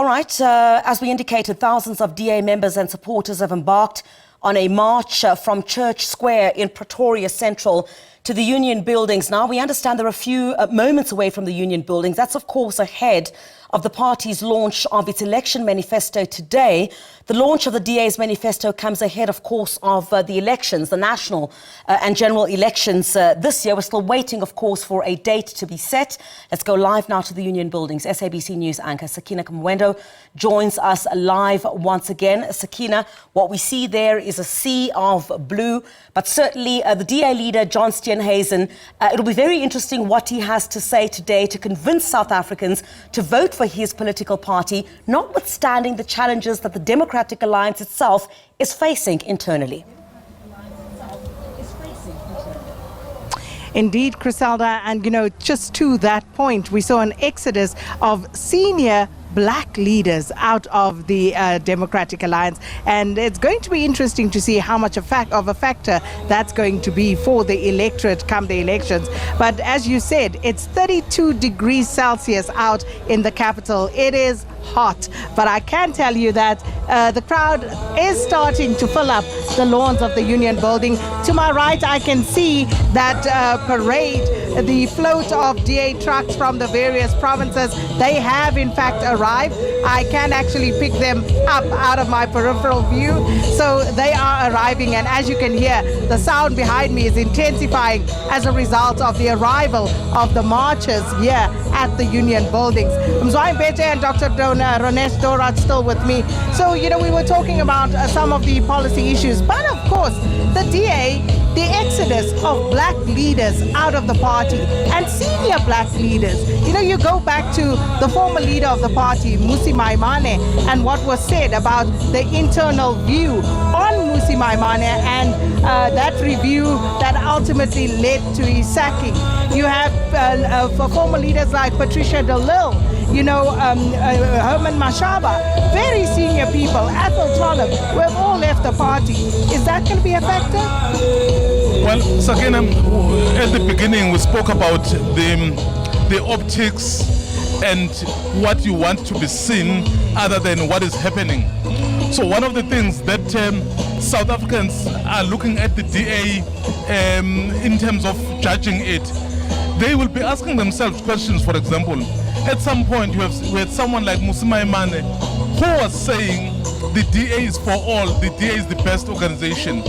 All right, as we indicated, thousands of DA members and supporters have embarked on a march from Church Square in Pretoria Central to the Union Buildings. Now, we understand they're a few moments away from the Union Buildings. That's, of course, ahead of the party's launch of its election manifesto today. The launch of the DA's manifesto comes ahead, of course, of the elections, the national and general elections this year. We're still waiting, of course, for a date to be set. Let's go live now to the Union Buildings. SABC News anchor Sakina Kamwendo joins us live once again. Sakina, what we see there is a sea of blue, but certainly the DA leader, John Steenhuisen, it'll be very interesting what he has to say today to convince South Africans to vote for his political party, notwithstanding the challenges that the Democratic Alliance itself is facing internally. Indeed, Criselda, and just to that point, we saw an exodus of senior black leaders out of the Democratic Alliance, and it's going to be interesting to see how much of a factor that's going to be for the electorate come the elections. But as you said, it's 32 degrees Celsius out in the capital. It is hot, but I can tell you that the crowd is starting to fill up the lawns of the Union Building. To my right, I can see that parade, the float of DA trucks from the various provinces. They have in fact arrived. I can actually pick them up out of my peripheral view. So they are arriving, and as you can hear, the sound behind me is intensifying as a result of the arrival of the marchers here at the Union Buildings. Mzwai Mbete and Dr. Ronesh Dorat still with me. So, we were talking about some of the policy issues, but of course, the DA, the exodus of black leaders out of the party and senior black leaders. You go back to the former leader of the party, Mmusi Maimane, and what was said about the internal view on Mmusi Maimane and that review that ultimately led to his sacking. You have former leaders like Patricia de Lille, Herman Mashaba, very senior people, Ethel Trollip, who have all left the party. Is that going to be a factor? Well, Sakina, at the beginning we spoke about the optics and what you want to be seen other than what is happening. So one of the things that South Africans are looking at the DA in terms of judging it, they will be asking themselves questions. For example, at some point we had someone like Mmusi Maimane who was saying the DA is for all, the DA is the best organization.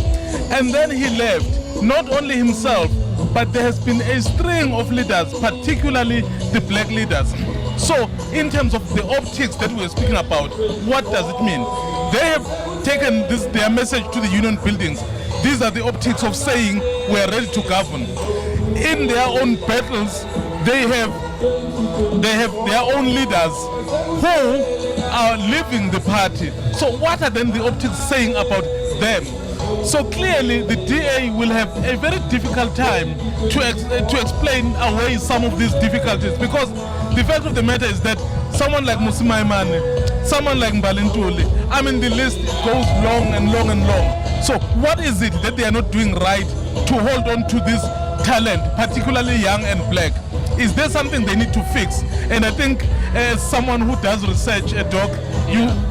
And then he left. Not only himself, but there has been a string of leaders, particularly the black leaders. So in terms of the optics that we are speaking about, what does it mean? They have taken their message to the Union Buildings. These are the optics of saying we are ready to govern. In their own battles, they have their own leaders who are leaving the party. So what are then the optics saying about them? So clearly the DA will have a very difficult time to explain away some of these difficulties, because the fact of the matter is that someone like Mmusi Maimane, someone like Mbalintuli, the list goes long and long and long. So what is it that they are not doing right to hold on to this talent, particularly young and black? Is there something they need to fix? And I think as someone who does research, Doc,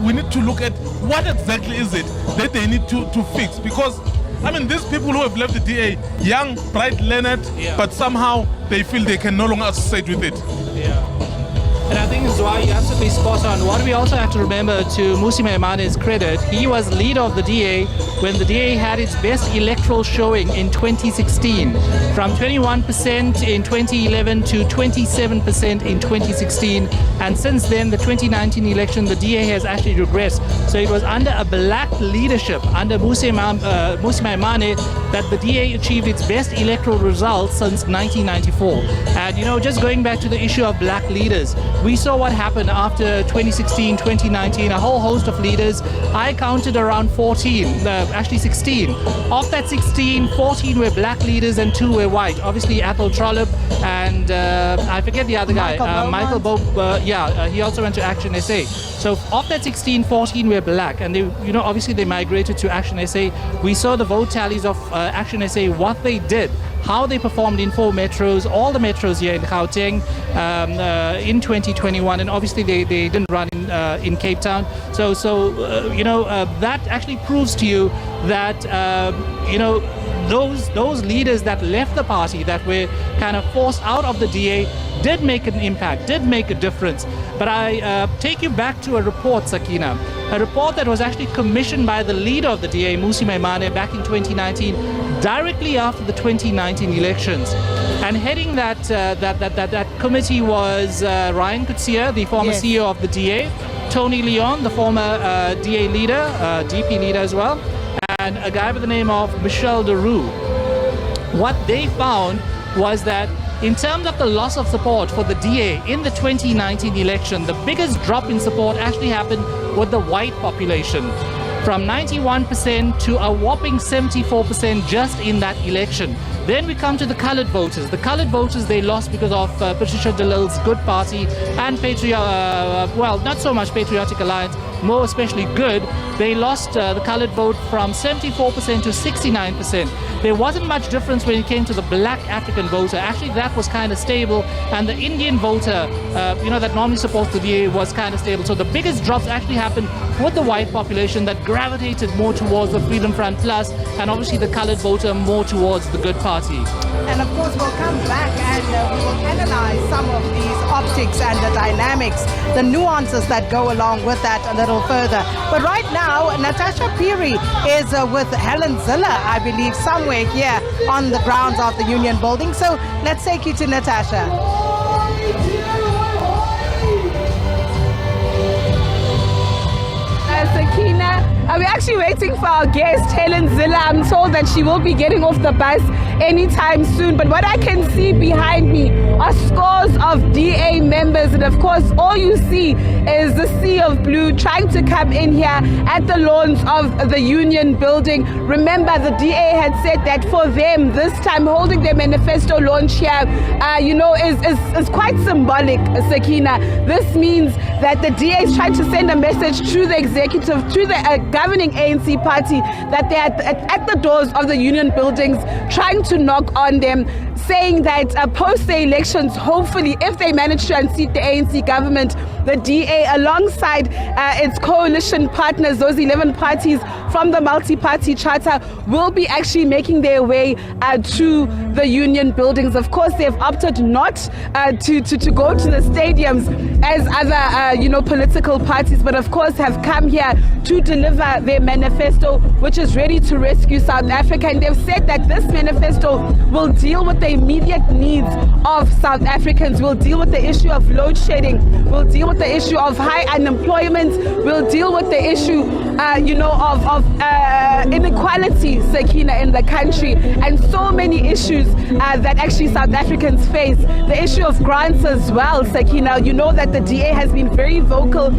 we need to look at what exactly is it that they need to fix. Because, these people who have left the DA, young, bright, learned, but somehow they feel they can no longer associate with it. Yeah. And I think Zwai, you're absolutely spot on. What we also have to remember, to Mmusi Maimane's credit, he was leader of the DA when the DA had its best electoral showing in 2016, from 21% in 2011 to 27% in 2016. And since then, the 2019 election, the DA has actually regressed. So it was under a black leadership, under Mmusi Maimane, that the DA achieved its best electoral results since 1994. And, just going back to the issue of black leaders, we saw what happened after 2016, 2019, a whole host of leaders. I counted around 16. Of that 16, 14 were black leaders and 2 were white. Obviously, Ethel Trollip and I forget the other guy, Michael Bob. He also went to Action SA. So of that 16, 14 were black, and they, obviously they migrated to Action SA. We saw the vote tallies of Action SA, what they did, how they performed in 4 metros, all the metros here in Gauteng in 2021, and obviously they didn't run in in Cape Town. So that actually proves to you that those leaders that left the party, that were kind of forced out of the DA, did make an impact, did make a difference. But I take you back to a report, Sakina, a report that was actually commissioned by the leader of the DA, Mmusi Maimane, back in 2019, directly after the 2019 elections. And heading that committee was Ryan Coetzee, the former CEO of the DA, Tony Leon, the former DA leader, DP leader as well, and a guy by the name of Michel de Roux. What they found was that in terms of the loss of support for the DA in the 2019 election, the biggest drop in support actually happened with the white population, from 91% to a whopping 74% just in that election. Then we come to the colored voters. The colored voters, they lost because of Patricia de Lille's Good Party and not so much Patriotic Alliance, more especially Good. They lost the colored vote from 74% to 69%. There wasn't much difference when it came to the black African voter. Actually, that was kind of stable, and the Indian voter, that normally supports the DA, was kind of stable. So the biggest drops actually happened with the white population that gravitated more towards the Freedom Front Plus, and obviously the colored voter more towards the Good Party. And of course, we'll come back and we will analyze some of these optics and the dynamics, the nuances that go along with that a little further. But right now, Natasha Piri is with Helen Ziller, I believe, somewhere here on the grounds of the Union Building. So let's take you to Natasha. Sakina, we're actually waiting for our guest, Helen Ziller. I'm told that she will be getting off the bus anytime soon. But what I can see behind me are scores of DA members. And of course, all you see is the sea of blue trying to come in here at the lawns of the Union Building. Remember, the DA had said that for them, this time holding their manifesto launch here, is quite symbolic, Sakina. This means that the DA is trying to send a message to the executive, to the governing ANC party, that they are at the doors of the Union Buildings trying to knock on them, saying that post the elections, hopefully, if they manage to unseat the ANC government, the DA, alongside its coalition partners, those 11 parties from the multi-party charter, will be actually making their way to the Union Buildings. Of course, they've opted not to go to the stadiums as other political parties, but of course have come here to deliver their manifesto, which is ready to rescue South Africa. And they've said that this manifesto will deal with the immediate needs of South Africans, will deal with the issue of load shedding, will deal with the issue of high unemployment, will deal with the issue of inequality, Sakina, in the country, and so many issues that actually South Africans face. The issue of grants as well, Sakina. You know that the DA has been very vocal,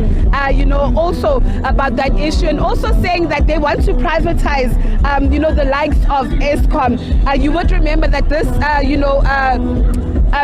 also about that issue, and also saying that they want to privatize, the likes of Eskom. You would remember that this,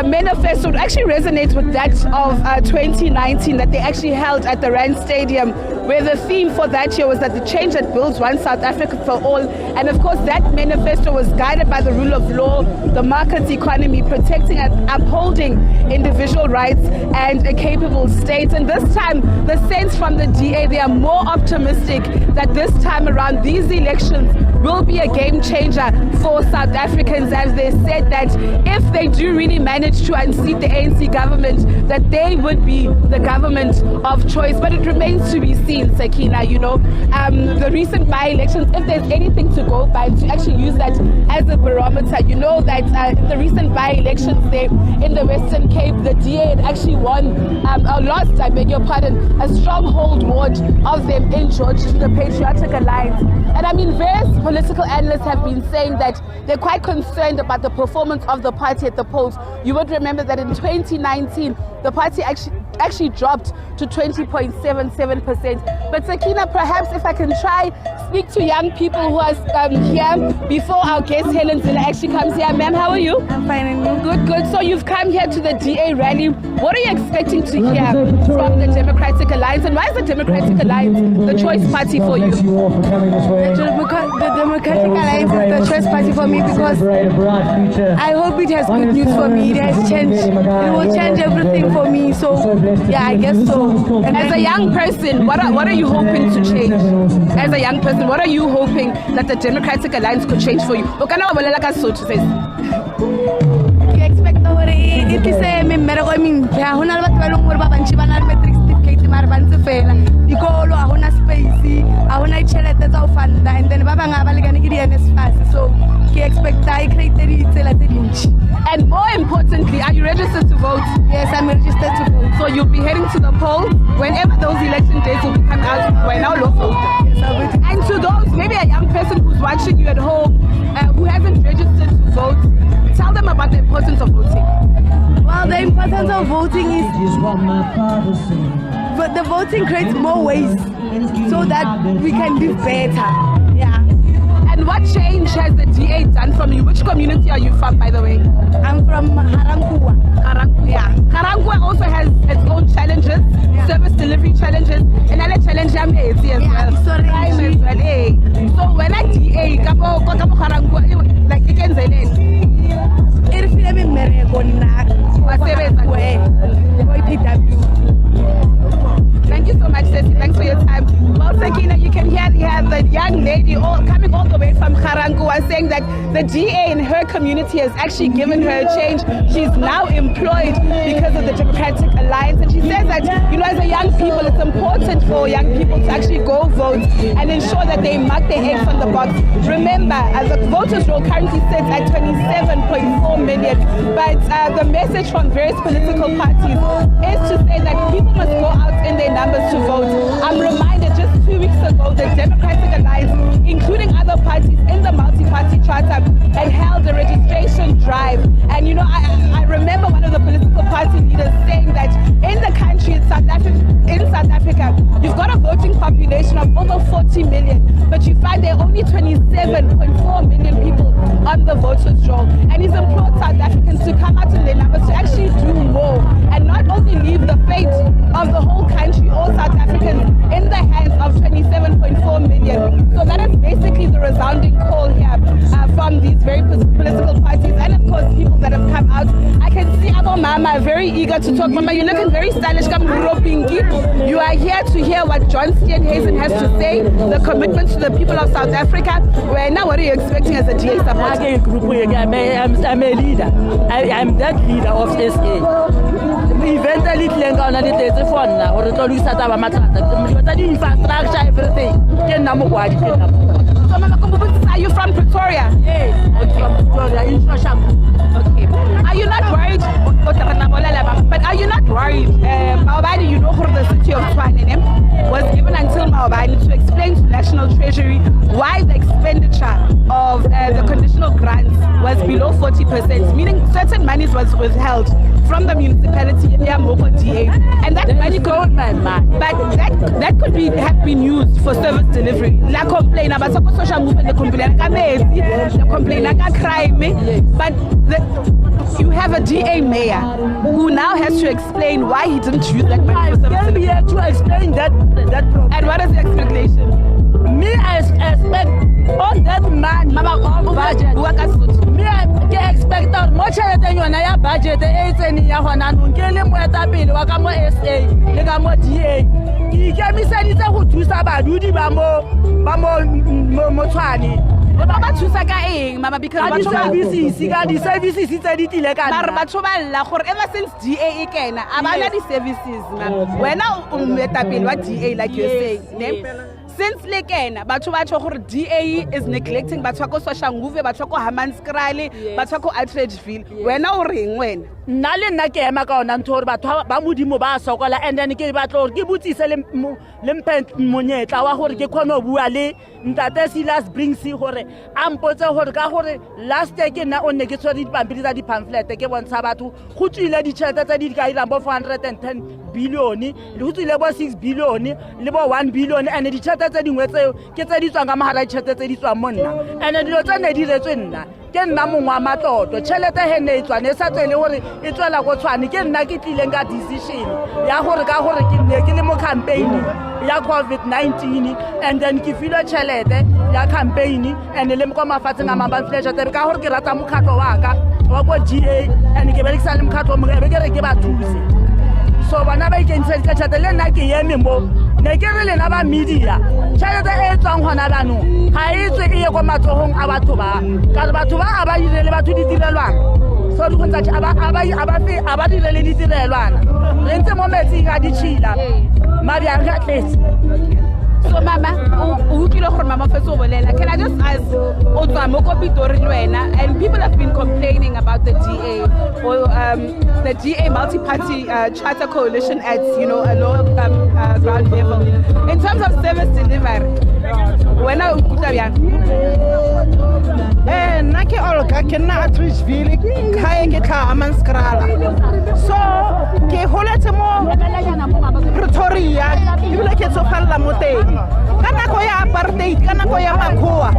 manifesto actually resonates with that of 2019 that they actually held at the Rand Stadium, where the theme for that year was that the change that builds one South Africa for all. And of course, that manifesto was guided by the rule of law, the market economy, protecting and upholding individual rights and a capable state. And this time, the sense from the DA, they are more optimistic that this time around, these elections will be a game changer for South Africans, as they said that if they do really manage to unseat the ANC government, that they would be the government of choice. But it remains to be seen, Sakina. The recent by-elections, if there's anything to go by, to actually use that as a barometer, you know that the recent by-elections there in the Western Cape, the DA had actually lost, I beg your pardon, a stronghold ward of them in George to the Patriotic Alliance. And I mean, various political analysts have been saying that they're quite concerned about the performance of the party at the polls. You would remember that in 2019, the party actually dropped to 20.77%. But Sakina, perhaps if I can try speak to young people who are here before our guest Helen Ziller actually comes here. Ma'am, how are you? I'm fine, and you? Good. So you've come here to the DA rally. What are you expecting to hear from the Democratic Alliance, and why is the Democratic Alliance the choice party for you? The Democratic Alliance is the choice party for me because I hope it has good news for me. It has changed. It will change everything for me. So yeah, I guess so. And as a young person, what are you hoping to change? As a young person, what are you hoping that the Democratic Alliance could change for you? I expect it is a miracle. I mean, I don't know what matrix certificate mara bantse fela dikolo a hona space a hona tšhelete tsa go funda, and then ba bangwe ba lekane ke di-NSFAS, so ke expecta I create ditsela tse dintši. And more importantly, are you registered to vote? Yes, I'm registered to vote. So you'll be heading to the polls whenever those election dates will come out. We're now local. Yes, and to those, maybe a young person who's watching you at home who hasn't registered to vote, tell them about the importance of voting. Well, the importance of voting is, but the voting creates more ways so that we can live better. Yeah. And what change has the DA done from you? Which community are you from, by the way? I'm from Harangua. Harangua. Yeah. Harangua also has its own challenges, service delivery challenges, and other challenges as well. Crime as well. So when a DA come Harangua, like you can say it. Thank you so much, Ceci. Thanks for your time. Well, Sakina, you can hear the young lady coming all the way from Harangua saying that the DA in her community has actually given her a change. She's now employed because of the Democratic Alliance. And she says that, as a young people, it's important for young people to actually go vote and ensure that they mark their eggs on the box. Remember, the voters roll currently sits at 27.4 million. But the message from various political parties is to say that people must go out in their numbers to vote. I'm reminded just 2 weeks ago, the Democratic Alliance, including other parties in the multi-party charter, had held a registration drive. And I remember one of the political party leaders saying that in the country, in South Africa, you've got a voting population of over 40 million, but you find there are only 27.4 million people on the voters roll. And he's implored South Africans to come out in their numbers to actually do more and not only leave the fate of the whole country, all South Africans, in the hands of 27.4 million. So that is basically the resounding call here from these very political parties and of course people that have come out. I can see Abo Mama very eager to talk. Mama, you're looking very stylish. You are here to hear what John Steenhuisen has to say, the commitment to the people of South Africa. Well, now what are you expecting as a DA supporter? I'm a leader. I'm that leader of SA. Eventually, infrastructure, everything. So, Mama, are you from Pretoria? Yes, I'm from Pretoria, in Shoshangu. Okay. Are you not worried? But are you not worried? Maobani, the city of Tshwane was given until Maobani to explain to National Treasury why the expenditure of the conditional grants was below 40%, meaning certain monies was withheld from the municipality in their Moko DA. And that money could, but that could have been used for service delivery. La complain about social movement, the complain about crime, but you have a DA mayor who now has to explain why he didn't use that money for service delivery. I can be here to explain that problem. And what is the explanation? Me, I expect on that man, budget. Me, I expect that much than you and I budget. It's any Yahonan, Kelly, Matabil, Wakamo SA, Legamo DA. He gave me said it's a who to Saba, Dudi Bamo, Motwani. Mama because the services is a little like ever since DA again, the services. When now what DA like you're saying. Since Leken, DA is neglecting Batwako Soshanguve, Batwako Hamanskrali, Batwako Outreachville. We're now ring when. Nale Nake Macon and Torba, Bamudi Moba Sokola, and then gave at all Gibuti Limpent Monet, our Horgekono Buale, Ntatesi last brings Hore, Ampota Horgahore, last taken now on negatory pamphlet, take one Sabatu, Hutu Lady Chata did guide about 410 billion, Hutu level 6 billion, level 1 billion, and the Chata tšhelete tse dingwe tseo ke tse di tswang ka mogara tšhelete tse di tswang mo nna and dilo tse ne di diretswe nna ke nna mongwe wa matlotlo tšhelete he ne e tswa ne sa tswe le gore e tswela ko tshwane ke nna ke tlileng ka decision ya gore ka gore ke ne ke le mo campaign ya COVID-19 and then ke filwe tšhelete ya campaign and le mo kwa mafatsheng a mangwe ba mfile tšhelete ka gore ke rata mokgatlo wa ka wa ko GA and ke berekisa le mokgatlo mo ke re ke ba thuse so bana ba ikentse ka tšhelete le nna ke eme mo ne ke re lena ba media tšhelete e tswang gona banong ga e tswe e ye kwa matsogong a batho ba ka batho ba ba direle batho ditirelwana so di gontsha a ba direle ditirelwana re ntse mo metsing a ditšhila mabjang ga tletse. So Mama, can I just ask, and people have been complaining about the DA or the DA multi-party charter coalition at a low ground level. In terms of service delivery, when I nake olga ke nna Atteridgeville khae ke tla Amanskrala so ke holetse mo Pretoria ebile ke tsofalla mo teng ka nako ya apartheid ka nako ya makgowa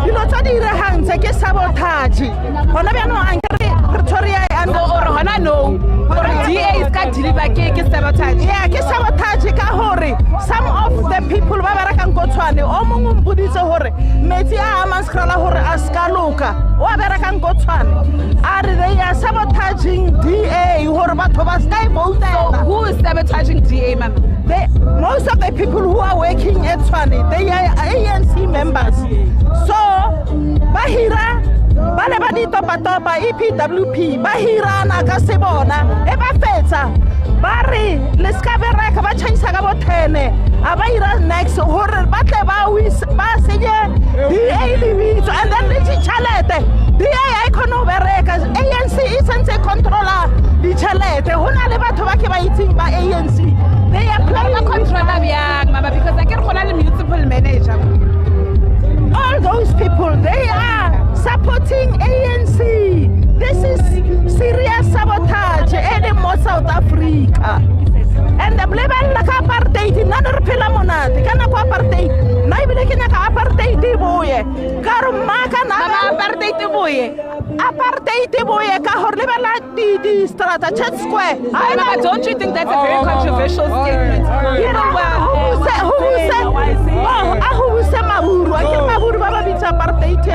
dilo tsa di irehang tse ke sabotage gona bjano ankere Pretoria and or hona no or DA is ka deliver ke sabotage yeah ke sabotage ka hore some of the people ba berekang ko Tshwane o mongwe mpoditse hore metsi a Amanskrala hore a ska loka o berekang ko Tshwane are they are sabotaging DA hore batho ba ska vote. So who is sabotaging DA, ma'am? Most of the people who are working at Tshwane, they are ANC members. So bahira bale ba di topa EPWP bahira na ka se bona e ba fetsa ba re le ska bereka ba chaisa ka bo 10 a ba ira next hore ba tle ba senye DA libitso and then le tšhelete DA I kono bereka ANC isentse controller di tšhelete hona le batho ba ke ba itsing ba ANC they are playing controller bjang mama because I can gona le municipal manager. All those people, they are supporting ANC. This is serious sabotage in South Africa. And the blebel like apartheid, none of Pilamonati, can apartheid, Naibile can apartheid boy, Karumaka, apartheid boy. Apartheid boy, Kahorlibala, the Strata Chat Square. Don't you think that's a very controversial statement? Who said Mahuru? I can Mahuru Baba apartheid.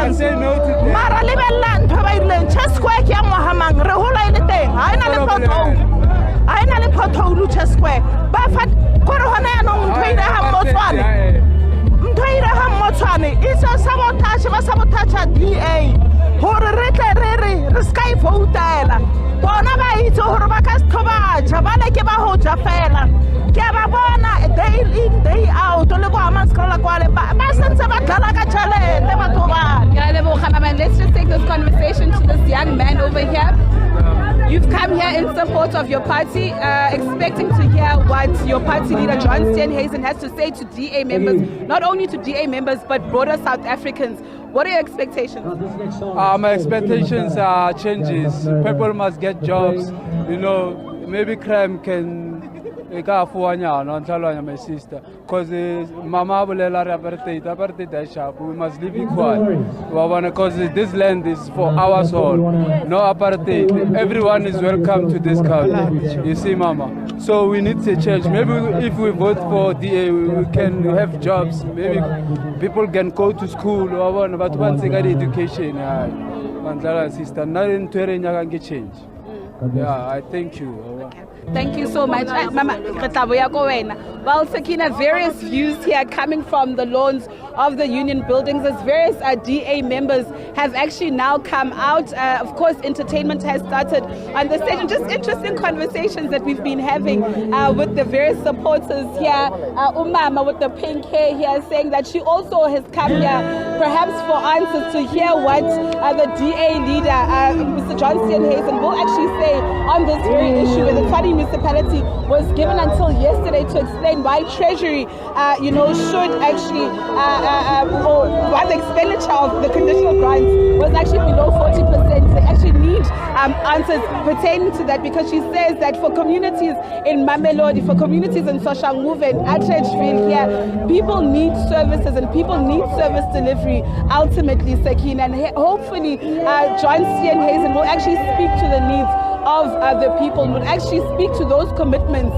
Mara Libeland, Pavilion, Chess Square, Yamahamang, Rahula, anything. I know the photo. I know the photo, Lucha Square. Buffett, Corona, Twain, it's a sabotage at DA. Horror, Sky Hotel. Bonaba is Horbakas Toba, Chavana Kebahoja Fela. Kebabona, day in, day out, Amanskrala Quale, Basan Sabatalaga Chale, Nebatoba. Let's just take this conversation to this young man over here. You've come here in support of your party, expecting to hear what your party leader John Steenhuisen has to say to DA members, not only to DA members, but broader South Africans. What are your expectations? My expectations are changes. People must get jobs. Maybe crime can my sister. Because Mama will apartheid, we must live equal. Because this land is for our soul. No apartheid. Everyone is welcome to this country. You see, Mama. So we need to change. Maybe if we vote for DA, we can have jobs. Maybe people can go to school. But once they get education, sister, nothing to change. Yeah, I thank you. Okay. Thank you so much. Mama, well, Sakina, various views here coming from the lawns of the union buildings as various DA members have actually now come out. Of course, entertainment has started on the stage and just interesting conversations that we've been having with the various supporters here. Umama with the pink hair here saying that she also has come here perhaps for answers to hear what the DA leader, Mr. John Steenhuisen, will actually say on this very issue where the municipality was given until yesterday to explain why Treasury, should actually, or why the expenditure of the conditional grants was actually below 40%. They actually need answers pertaining to that, because she says that for communities in Mamelodi, for communities in Soshanguve and Atteridgeville here, people need services and people need service delivery ultimately, Sakina. And hopefully John Steenhuisen will actually speak to the needs of the people, would actually speak to those commitments,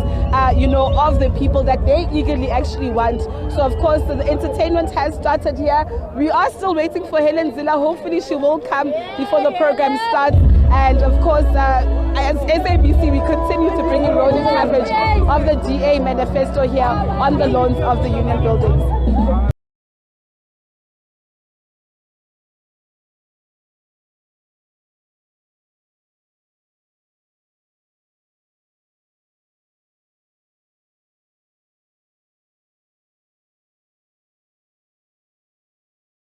of the people that they eagerly actually want. So of course the entertainment has started here. We are still waiting for Helen Zille. Hopefully she will come before the program starts. And of course, as SABC, we continue to bring you rolling coverage of the DA manifesto here on the lawns of the Union Buildings.